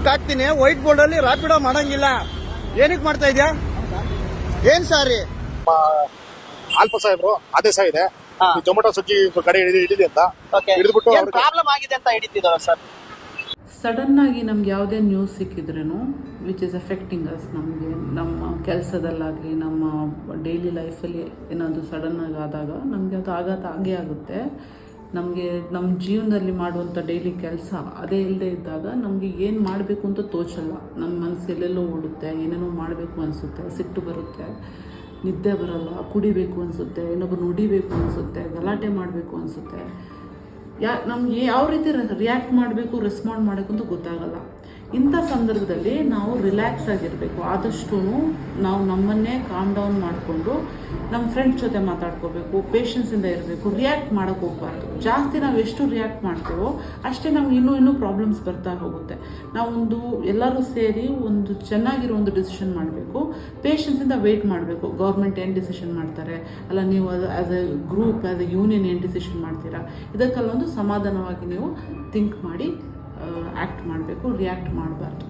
ಹಾಕ್ತೀನಿ white board ಅಲ್ಲಿ ರಾಪಿಡೋ ಮಾಡಂಗಿಲ್ಲ. ಏನಕ್ಕೆ ಮಾಡ್ತಾ ಇದ್ಯಾ? ಏನ್ ಸಾರಿ ಆಲ್ಫಾ ಸಾಹೇಬ್ರು ಆದೇಶ ಇದೆ ಜೊಮ್ಯಾಟೊ ಸ್ವಿಗ್ಗಿ ಕಡೆ ಹಿಡಿದಿ ಅಂತ ಹಿಡಿದ್ಬಿಟ್ಟು ಪ್ರಾಬ್ಲಮ್ ಆಗಿದೆ ಅಂತ ಹಿಡಿತಿದ್ದಾರೆ ಸರ್. ಸಡನ್ ಆಗಿ ನಮ್ಗೆ ಯಾವುದೇ ನ್ಯೂಸ್ ಸಿಕ್ಕಿದ್ರೂ ವಿಚ್ ಇಸ್ ಎಫೆಕ್ಟಿಂಗ್ ಅಸ್, ನಮಗೆ ನಮ್ಮ ಕೆಲಸದಲ್ಲಾಗಲಿ ನಮ್ಮ ಡೈಲಿ ಲೈಫಲ್ಲಿ ಏನಾದರೂ ಸಡನ್ನಾಗಿ ಆದಾಗ ನಮಗೆ ಅದು ಆಘಾತ ಆಗೇ ಆಗುತ್ತೆ. ನಮಗೆ ನಮ್ಮ ಜೀವನದಲ್ಲಿ ಮಾಡುವಂಥ ಡೈಲಿ ಕೆಲಸ ಅದೇ ಇಲ್ಲದೆ ಇದ್ದಾಗ ನಮಗೆ ಏನು ಮಾಡಬೇಕು ಅಂತ ತೋಚಲ್ಲ. ನಮ್ಮ ಮನಸ್ಸು ಎಲ್ಲೆಲ್ಲೋ ಓಡುತ್ತೆ, ಏನೇನೋ ಮಾಡಬೇಕು ಅನಿಸುತ್ತೆ, ಸಿಟ್ಟು ಬರುತ್ತೆ, ನಿದ್ದೆ ಬರಲ್ಲ, ಕುಡಿಬೇಕು ಅನಿಸುತ್ತೆ, ಇನ್ನೊಬ್ಬರು ನುಡಿಬೇಕು ಅನಿಸುತ್ತೆ, ಗಲಾಟೆ ಮಾಡಬೇಕು ಅನಿಸುತ್ತೆ. ನಮಗೆ ಯಾವ ರೀತಿ ರಿಯಾಕ್ಟ್ ಮಾಡಬೇಕು, ರೆಸ್ಪಾಂಡ್ ಮಾಡಬೇಕು ಅಂತ ಗೊತ್ತಾಗಲ್ಲ. ಇಂಥ ಸಂದರ್ಭದಲ್ಲಿ ನಾವು ರಿಲ್ಯಾಕ್ಸ್ ಆಗಿರಬೇಕು. ಆದಷ್ಟು ನಾವು ನಮ್ಮನ್ನೇ ಕಾಮ್ ಡೌನ್ ಮಾಡಿಕೊಂಡು ನಮ್ಮ ಫ್ರೆಂಡ್ಸ್ ಜೊತೆ ಮಾತಾಡ್ಕೋಬೇಕು, ಪೇಷನ್ಸಿಂದ ಇರಬೇಕು, ರಿಯಾಕ್ಟ್ ಮಾಡೋಕ್ಕೆ ಹೋಗಬಾರ್ದು. ಜಾಸ್ತಿ ನಾವು ಎಷ್ಟು ರಿಯಾಕ್ಟ್ ಮಾಡ್ತೇವೋ ಅಷ್ಟೇ ನಮ್ಗೆ ಇನ್ನೂ ಪ್ರಾಬ್ಲಮ್ಸ್ ಬರ್ತಾ ಹೋಗುತ್ತೆ. ನಾವೊಂದು ಎಲ್ಲರೂ ಸೇರಿ ಒಂದು ಚೆನ್ನಾಗಿರೋ ಒಂದು ಡಿಸಿಷನ್ ಮಾಡಬೇಕು, ಪೇಷನ್ಸಿಂದ ವೆಯ್ಟ್ ಮಾಡಬೇಕು. ಗೌರ್ಮೆಂಟ್ ಏನು ಡಿಸಿಷನ್ ಮಾಡ್ತಾರೆ, ಅಲ್ಲ ನೀವು ಅದು as A group as A union ಏನು ಡಿಸಿಷನ್ ಮಾಡ್ತೀರಾ, ಇದಕ್ಕೆಲ್ಲೊಂದು ಸಮಾಧಾನವಾಗಿ ನೀವು ಥಿಂಕ್ ಮಾಡಿ ಆ್ಯಕ್ಟ್ ಮಾಡಬೇಕು, ರಿಯಾಕ್ಟ್ ಮಾಡಬಾರ್ದು.